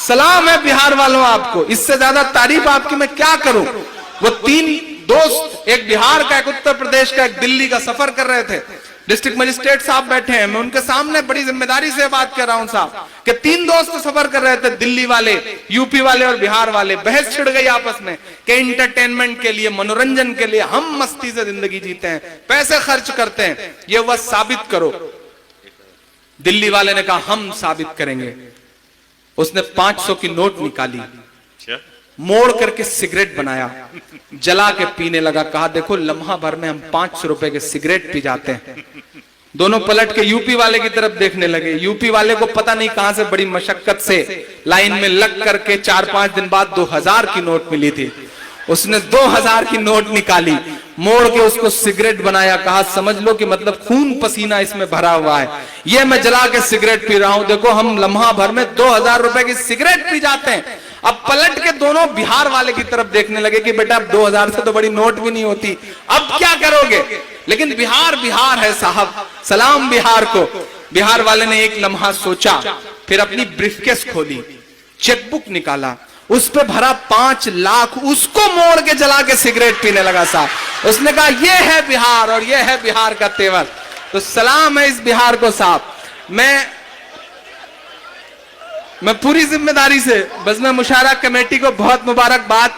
سلام ہے بہار والوں آپ کو، اس سے زیادہ تعریف آپ کی میں کیا کروں۔ وہ 3 دوست، ایک بہار کا، ایک اتر پردیش کا، ایک دلی کا، سفر کر رہے تھے۔ ڈسٹرکٹ مجسٹریٹ صاحب بیٹھے ہیں، میں ان کے سامنے بڑی ذمہ داری سے بات کر رہا ہوں صاحب کہ 3 دوست سفر کر رہے تھے، دلی والے، یو پی والے اور بہار والے۔ بحث چھڑ گئی آپس میں کہ انٹرٹینمنٹ کے لیے، منورنجن کے لیے ہم مستی سے زندگی جیتے ہیں، پیسے خرچ کرتے ہیں، یہ وہ ثابت کرو۔ دلی والے نے کہا ہم ثابت کریں گے۔ اس نے 500 کی نوٹ نکالی، موڑ کر کے سگریٹ بنایا، جلا کے پینے لگا۔ کہا دیکھو لمحہ بھر میں ہم 500 روپے کے سگریٹ پی جاتے ہیں۔ دونوں پلٹ کے یو پی والے کی طرف دیکھنے لگے۔ یو پی والے کو پتہ نہیں کہاں سے بڑی مشقت سے لائن میں لگ کر کے 4-5 دن بعد 2000 کی نوٹ ملی تھی۔ اس نے 2000 کی نوٹ نکالی، موڑ کے اس کو سگریٹ بنایا۔ کہا سمجھ لو کہ مطلب خون پسینہ اس میں بھرا ہوا ہے، یہ میں جلا کے سگریٹ پی رہا ہوں، دیکھو ہم لمحہ بھر میں 2000 روپے کی سگریٹ پی جاتے ہیں۔ اب پلٹ کے دونوں بہار والے کی طرف دیکھنے لگے کہ بیٹا اب 2000 سے تو بڑی نوٹ بھی نہیں ہوتی، اب کیا کرو گے؟ لیکن بہار بہار ہے صاحب، سلام بہار کو۔ بہار والے نے ایک لمحہ سوچا، پھر اپنی بریف کیس کھولی، چیک بک نکالا، اس پہ بھرا 5 لاکھ، اس کو موڑ کے جلا کے سگریٹ پینے لگا صاحب۔ اس نے کہا یہ ہے بہار اور یہ ہے بہار کا تیور۔ تو سلام ہے اس بہار کو صاحب۔ میں پوری ذمہ داری سے بزم مشاعرہ کمیٹی کو بہت مبارکباد۔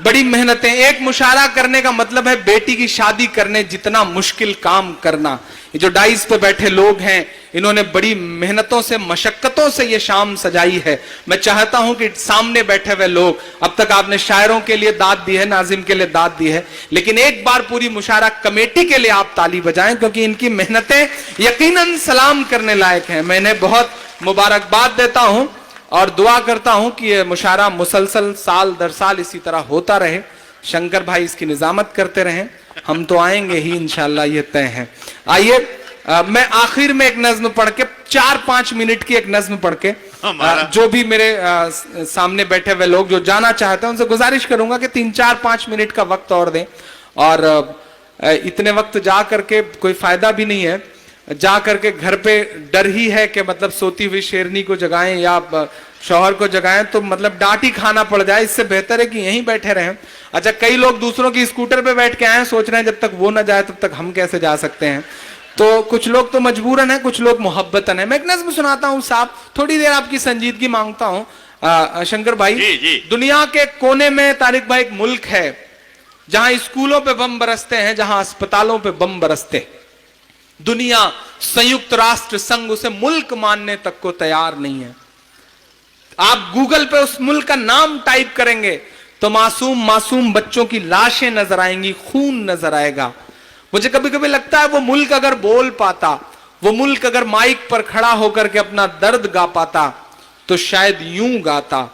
بڑی محنتیں، ایک مشاعرہ کرنے کا مطلب ہے بیٹی کی شادی کرنے جتنا مشکل کام کرنا۔ یہ جو ڈائز پہ بیٹھے لوگ ہیں، انہوں نے بڑی محنتوں سے، مشقتوں سے یہ شام سجائی ہے۔ میں چاہتا ہوں کہ سامنے بیٹھے ہوئے لوگ، اب تک آپ نے شاعروں کے لیے داد دی ہے، ناظم کے لیے داد دی ہے، لیکن ایک بار پوری مشاعرہ کمیٹی کے لیے آپ تالی بجائیں، کیونکہ ان کی محنتیں یقیناً سلام کرنے لائق ہیں۔ میں انہیں بہت مبارکباد دیتا ہوں اور دعا کرتا ہوں کہ یہ مشاعرہ مسلسل سال در سال اسی طرح ہوتا رہے۔ شنکر بھائی اس کی نظامت کرتے رہیں، ہم تو آئیں گے ہی انشاءاللہ، یہ طے ہے۔ آئیے میں آخر میں ایک نظم پڑھ کے، 4-5 منٹ کی ایک نظم پڑھ کے، جو بھی میرے سامنے بیٹھے ہوئے لوگ جو جانا چاہتے ہیں ان سے گزارش کروں گا کہ 3-4-5 منٹ کا وقت اور دیں، اور اتنے وقت جا کر کے کوئی فائدہ بھی نہیں ہے، جا کر کے گھر پہ ڈر ہی ہے کہ مطلب سوتی ہوئی شیرنی کو جگائیں یا شوہر کو جگائیں تو مطلب ڈانٹ ہی کھانا پڑ جائے، اس سے بہتر ہے کہ یہیں بیٹھے رہیں۔ اچھا کئی لوگ دوسروں کی اسکوٹر پہ بیٹھ کے آئے ہیں، سوچ رہے ہیں جب تک وہ نہ جائے تب تک ہم کیسے جا سکتے ہیں، تو کچھ لوگ تو مجبوراً ہیں، کچھ لوگ محبتاً ہیں۔ میں ایک نظم سناتا ہوں صاحب، تھوڑی دیر آپ کی سنجیدگی مانگتا ہوں۔ شنکر بھائی، دنیا کے کونے میں طارق بھائی ایک ملک ہے جہاں اسکولوں پہ بم برستے ہیں، جہاں اسپتالوں پہ بم برستے ہیں۔ دنیا سیکت راشٹر سنگھ اسے ملک ماننے تک کو تیار نہیں ہے۔ آپ گوگل پہ اس ملک کا نام ٹائپ کریں گے تو معصوم بچوں کی لاشیں نظر آئیں گی، خون نظر آئے گا۔ مجھے کبھی کبھی لگتا ہے وہ ملک اگر بول پاتا، وہ ملک اگر مائک پر کھڑا ہو کر کے اپنا درد گا پاتا تو شاید یوں گاتا۔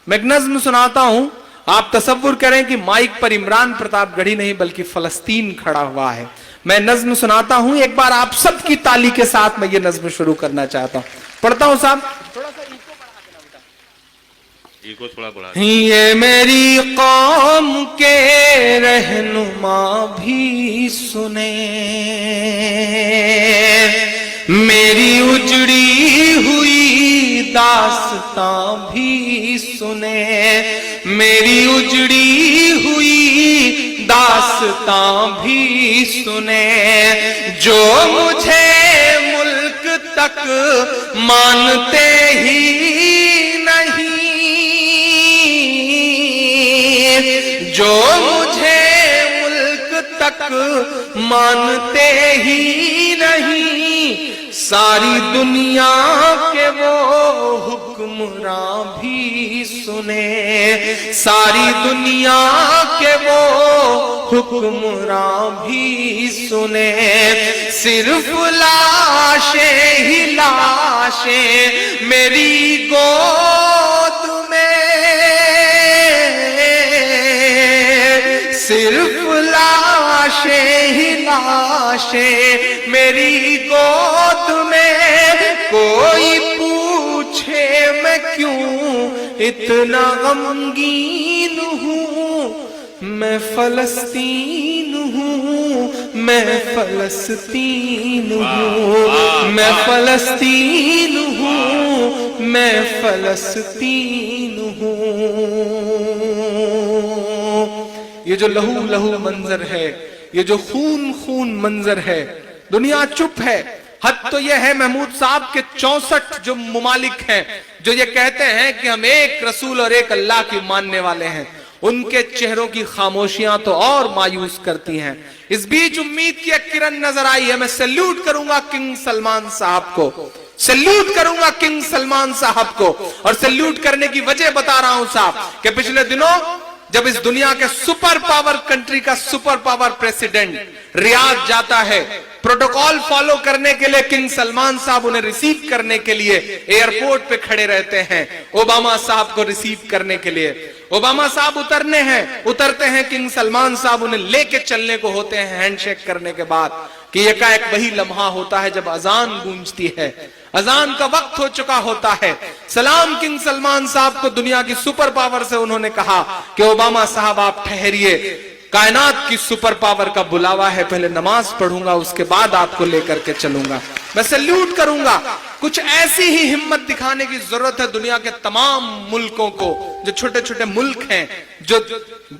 میں ایک نظم سناتا ہوں، آپ تصور کریں کہ مائک پر عمران پرتاپ گڑھی نہیں بلکہ فلسطین کھڑا ہوا ہے۔ میں نظم سناتا ہوں، ایک بار آپ سب کی تالی کے ساتھ میں یہ نظم شروع کرنا چاہتا ہوں۔ پڑھتا ہوں صاحب، تھوڑا سا ایکو بڑھا دینا بیٹا، ایکو تھوڑا بڑھا۔ یہ میری قوم کے رہنما بھی سنیں، میری اجڑی ہوئی داستاں بھی سنیں، میری اجڑی ہوئی داستاں بھی سنیں، جو مجھے ملک تک مانتے ہی نہیں، جو مجھے ملک تک مانتے ہی نہیں، ساری دنیا کے وہ حکمراں بھی سنے، ساری دنیا کے وہ حکمراں بھی سنے، صرف لاشیں ہی لاشیں میری گود میں، صرف لاشیں ہی لاشیں میری گود میں، کوئی پوچھے میں کیوں اتنا غمگین ہوں، میں فلسطین ہوں، میں فلسطین ہوں، میں فلسطین ہوں، میں فلسطین ہوں. یہ جو لہو لہو منظر ہے, یہ جو خون خون منظر ہے, دنیا چپ ہے. حد تو یہ ہے محمود صاحب کے 64 جو ممالک ہیں جو یہ کہتے ہیں کہ ہم ایک رسول اور ایک اللہ کی ماننے والے ہیں, ان کے چہروں کی خاموشیاں تو اور مایوس کرتی ہیں. اس بیچ امید کی ایک کرن نظر آئی ہے. میں سیلیوٹ کروں گا کنگ سلمان صاحب کو, سیلیوٹ کروں گا کنگ سلمان صاحب کو. اور سیلیوٹ کرنے کی وجہ بتا رہا ہوں صاحب کہ پچھلے دنوں جب اس دنیا کے سپر پاور کنٹری کا سپر پاور پریسیڈنٹ ریاض جاتا ہے, پروٹوکول فالو کرنے کے لیے کنگ سلمان صاحب انہیں ریسیو کرنے کے لیے ایئرپورٹ پہ کھڑے رہتے ہیں اوباما صاحب کو ریسیو کرنے کے لیے. اوباما صاحب اترتے ہیں, کنگ سلمان صاحب انہیں لے کے چلنے کو ہوتے ہیں ہینڈ شیک کرنے کے بعد کہ یکا ایک وہی لمحہ ہوتا ہے جب اذان گونجتی ہے, اذان کا وقت ہو چکا ہوتا ہے. سلام کنگ سلمان صاحب کو دنیا کی سپر پاور سے انہوں نے کہا کہ اوباما صاحب آپ ٹھہریے, کائنات کی سپر پاور کا بلاوا ہے, پہلے نماز پڑھوں گا اس کے بعد آپ کو لے کر کے چلوں گا. میں سیلیوٹ کروں گا. کچھ ایسی ہی ہمت دکھانے کی ضرورت ہے دنیا کے تمام ملکوں کو, جو چھوٹے چھوٹے ملک ہیں, جو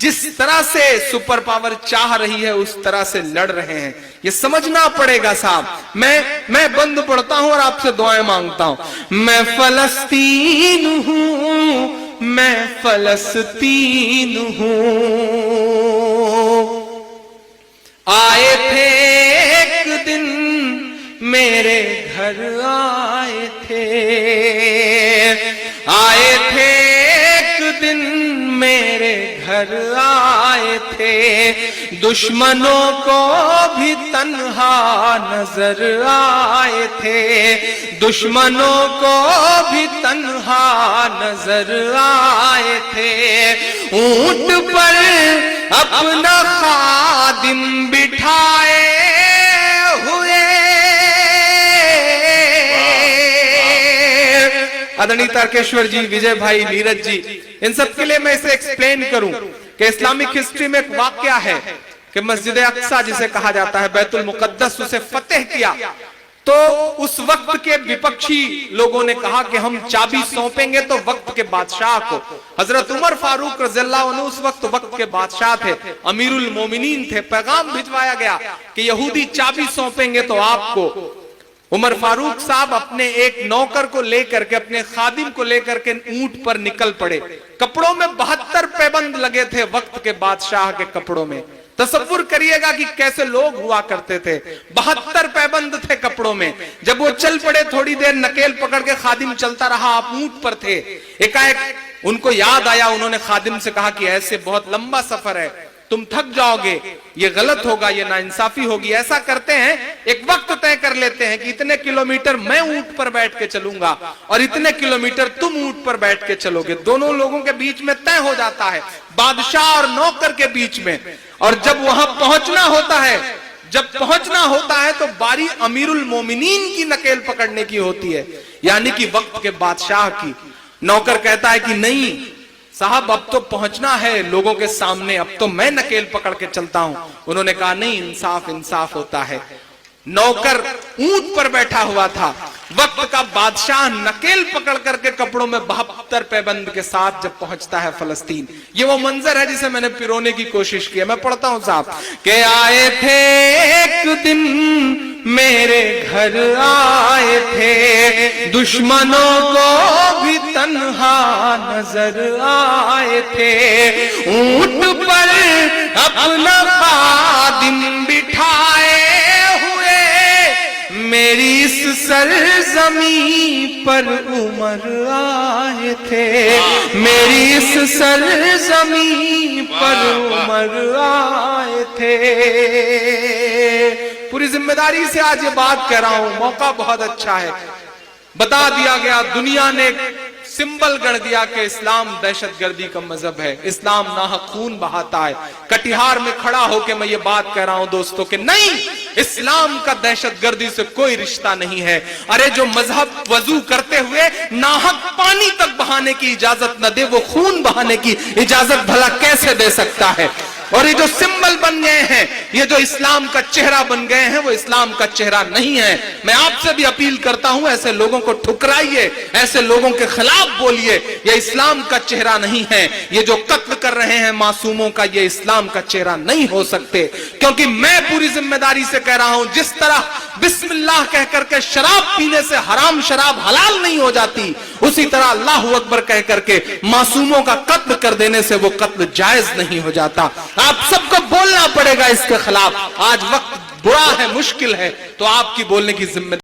جس طرح سے سپر پاور چاہ رہی ہے اس طرح سے لڑ رہے ہیں. یہ سمجھنا پڑے گا صاحب. میں بند پڑھتا ہوں اور آپ سے دعائیں مانگتا ہوں. میں فلسطین ہوں, میں فلسطین ہوں. آئے تھے ایک دن میرے گھر آئے تھے, آئے تھے ایک دن میرے گھر آئے تھے, دشمنوں کو بھی تنہا نظر آئے تھے, دشمنوں کو بھی تنہا نظر آئے تھے. اونٹ پر اپنا خادم بٹھائے ہوئے, آدرنی تارکیشور جی, وجے بھائی, نیرج جی, ان سب کے لیے میں اسے ایکسپلین کروں کہ اسلامک ہسٹری میں ایک واقعہ ہے کہ مسجد اقصی جسے کہا جاتا ہے, بیت المقدس, اسے فتح کیا تو اس وقت کے وپکشی لوگوں نے کہا کہ ہم چابی سونپیں گے تو وقت کے بادشاہ کو. حضرت عمر فاروق رضی اللہ عنہ اس وقت کے بادشاہ تھے, امیر المومنین تھے. پیغام بھجوایا گیا کہ یہودی چابی سونپیں گے تو آپ کو. عمر فاروق صاحب اپنے ایک نوکر کو لے کر کے, اپنے خادم کو لے کر کے اونٹ پر نکل پڑے. کپڑوں میں 72 پیبند لگے تھے وقت کے بادشاہ کے کپڑوں میں. تصور کریے گا کہ کیسے لوگ ہوا کرتے تھے. 72 پیبند تھے کپڑوں میں. جب وہ چل پڑے, تھوڑی دیر نکیل پکڑ کے خادم چلتا رہا, آپ اونٹ پر تھے. ایک ان کو یاد آیا, انہوں نے خادم سے کہا کہ ایسے بہت لمبا سفر ہے, تم تھک جاؤ گے, یہ غلط ہوگا, یہ ناانصافی ہوگی. ایسا کرتے ہیں, ایک وقت طے کر لیتے ہیں کہ اتنے کلومیٹر میں اونٹ پر بیٹھ کے چلوں گا اور اتنے کلومیٹر تم اونٹ پر بیٹھ کے چلو گے. دونوں لوگوں کے بیچ میں طے ہو جاتا ہے, بادشاہ اور نوکر کے بیچ میں. اور جب وہاں پہنچنا ہوتا ہے تو باری امیر المومنین کی نکیل پکڑنے کی ہوتی ہے, یعنی کہ وقت کے بادشاہ کی. نوکر کہتا ہے کہ نہیں صاحب, اب تو پہنچنا ہے لوگوں کے سامنے, اب تو میں نکیل پکڑ کے چلتا ہوں. انہوں نے کہا نہیں, انصاف ہوتا ہے. نوکر اونٹ پر بیٹھا ہوا تھا, وقت کا بادشاہ نکیل پکڑ کر کے کپڑوں میں 72 پیبند کے ساتھ جب پہنچتا ہے فلسطین. یہ وہ منظر ہے جسے میں نے پرونے کی کوشش کی ہے. میں پڑھتا ہوں صاحب کہ آئے تھے ایک دن میرے گھر آئے تھے, دشمنوں کو بھی تنہا نظر آئے تھے, اونٹ پر اپنا خادم بٹھائے ہوئے, میری اس سرزمین پر عمر آئے تھے, میری اس سرزمین پر عمر آئے تھے. پوری ذمہ داری سے آج یہ بات کہہ رہا ہوں, موقع بہت اچھا ہے. بتا دیا گیا, دنیا نے سمبل گڑ دیا کہ اسلام دہشت گردی کا مذہب ہے, اسلام ناحق خون بہاتا ہے. کٹیہار میں کھڑا ہو کے میں یہ بات کہہ رہا ہوں دوستوں کہ نہیں, اسلام کا دہشت گردی سے کوئی رشتہ نہیں ہے. ارے جو مذہب وضو کرتے ہوئے ناحق پانی تک بہانے کی اجازت نہ دے, وہ خون بہانے کی اجازت بھلا کیسے دے سکتا ہے؟ اور یہ جو سمبل بن گئے ہیں, یہ جو اسلام کا چہرہ بن گئے ہیں, وہ اسلام کا چہرہ نہیں ہے. میں آپ سے بھی اپیل کرتا ہوں, ایسے لوگوں کو ٹھکرائیے, ایسے لوگوں کے خلاف بولیے. یہ اسلام کا چہرہ نہیں ہے. یہ جو قتل کر رہے ہیں معصوموں کا, یہ اسلام کا چہرہ نہیں ہو سکتے. کیونکہ میں پوری ذمہ داری سے کہہ رہا ہوں, جس طرح بسم اللہ کہہ کر کے شراب پینے سے حرام شراب حلال نہیں ہو جاتی, اسی طرح اللہ اکبر کہہ کر کے معصوموں کا قتل کر دینے سے وہ قتل جائز نہیں ہو جاتا. آپ سب کو بولنا پڑے گا اس کے خلاف. آج وقت برا ہے, مشکل ہے, تو آپ کی بولنے کی ذمہ